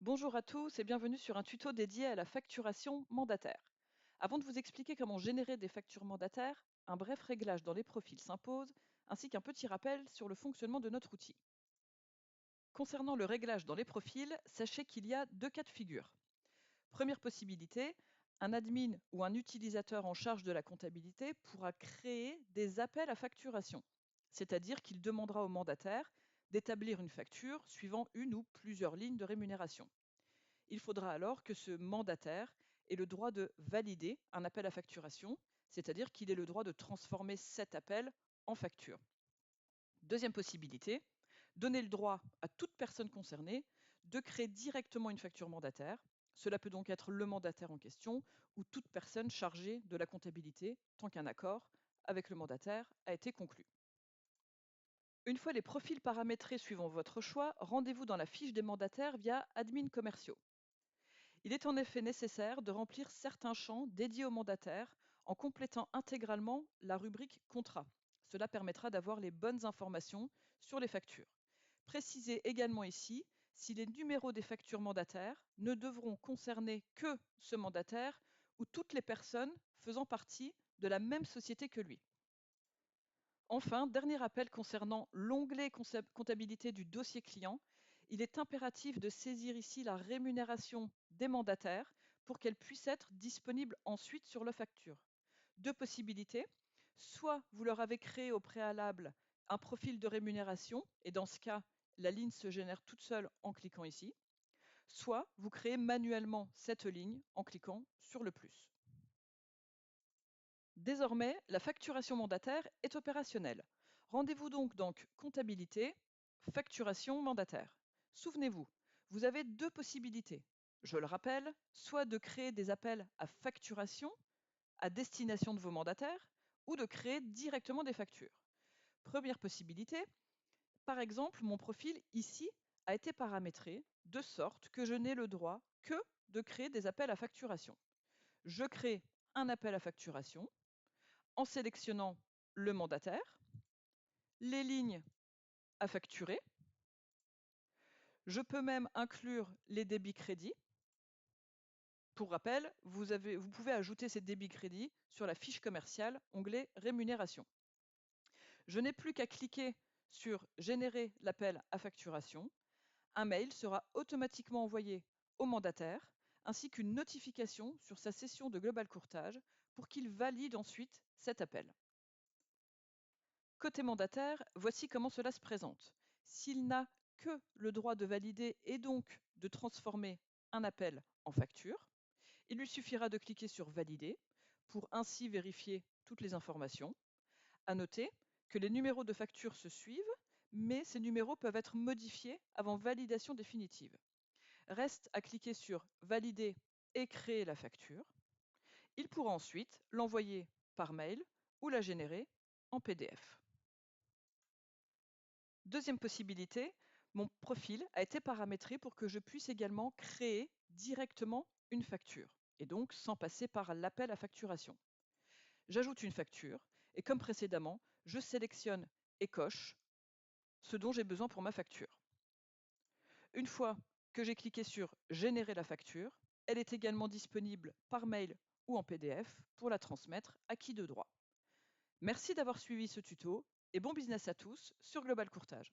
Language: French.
Bonjour à tous et bienvenue sur un tuto dédié à la facturation mandataire. Avant de vous expliquer comment générer des factures mandataires, un bref réglage dans les profils s'impose, ainsi qu'un petit rappel sur le fonctionnement de notre outil. Concernant le réglage dans les profils, sachez qu'il y a deux cas de figure. Première possibilité, un admin ou un utilisateur en charge de la comptabilité pourra créer des appels à facturation, c'est-à-dire qu'il demandera au mandataire d'établir une facture suivant une ou plusieurs lignes de rémunération. Il faudra alors que ce mandataire ait le droit de valider un appel à facturation, c'est-à-dire qu'il ait le droit de transformer cet appel en facture. Deuxième possibilité, donner le droit à toute personne concernée de créer directement une facture mandataire. Cela peut donc être le mandataire en question ou toute personne chargée de la comptabilité tant qu'un accord avec le mandataire a été conclu. Une fois les profils paramétrés suivant votre choix, rendez-vous dans la fiche des mandataires via Admin commerciaux. Il est en effet nécessaire de remplir certains champs dédiés aux mandataires en complétant intégralement la rubrique Contrat. Cela permettra d'avoir les bonnes informations sur les factures. Précisez également ici si les numéros des factures mandataires ne devront concerner que ce mandataire ou toutes les personnes faisant partie de la même société que lui. Enfin, dernier rappel concernant l'onglet comptabilité du dossier client, il est impératif de saisir ici la rémunération des mandataires pour qu'elle puisse être disponible ensuite sur la facture. Deux possibilités, soit vous leur avez créé au préalable un profil de rémunération, et dans ce cas, la ligne se génère toute seule en cliquant ici, soit vous créez manuellement cette ligne en cliquant sur le plus. Désormais, la facturation mandataire est opérationnelle. Rendez-vous donc dans Comptabilité, Facturation mandataire. Souvenez-vous, vous avez deux possibilités. Je le rappelle, soit de créer des appels à facturation à destination de vos mandataires, ou de créer directement des factures. Première possibilité, par exemple, mon profil ici a été paramétré de sorte que je n'ai le droit que de créer des appels à facturation. Je crée un appel à facturation en sélectionnant le mandataire, les lignes à facturer. Je peux même inclure les débits crédits. Pour rappel, vous pouvez ajouter ces débits crédits sur la fiche commerciale, onglet Rémunération. Je n'ai plus qu'à cliquer sur Générer l'appel à facturation. Un mail sera automatiquement envoyé au mandataire, ainsi qu'une notification sur sa session de Global Courtage pour qu'il valide ensuite cet appel. Côté mandataire, voici comment cela se présente. S'il n'a que le droit de valider et donc de transformer un appel en facture, il lui suffira de cliquer sur Valider pour ainsi vérifier toutes les informations. À noter que les numéros de facture se suivent, mais ces numéros peuvent être modifiés avant validation définitive. Reste à cliquer sur Valider et créer la facture. Il pourra ensuite l'envoyer par mail ou la générer en PDF. Deuxième possibilité, mon profil a été paramétré pour que je puisse également créer directement une facture, et donc sans passer par l'appel à facturation. J'ajoute une facture, et comme précédemment, je sélectionne et coche ce dont j'ai besoin pour ma facture. Une fois que j'ai cliqué sur Générer la facture, elle est également disponible par mail ou en PDF pour la transmettre à qui de droit. Merci d'avoir suivi ce tuto et bon business à tous sur Global Courtage.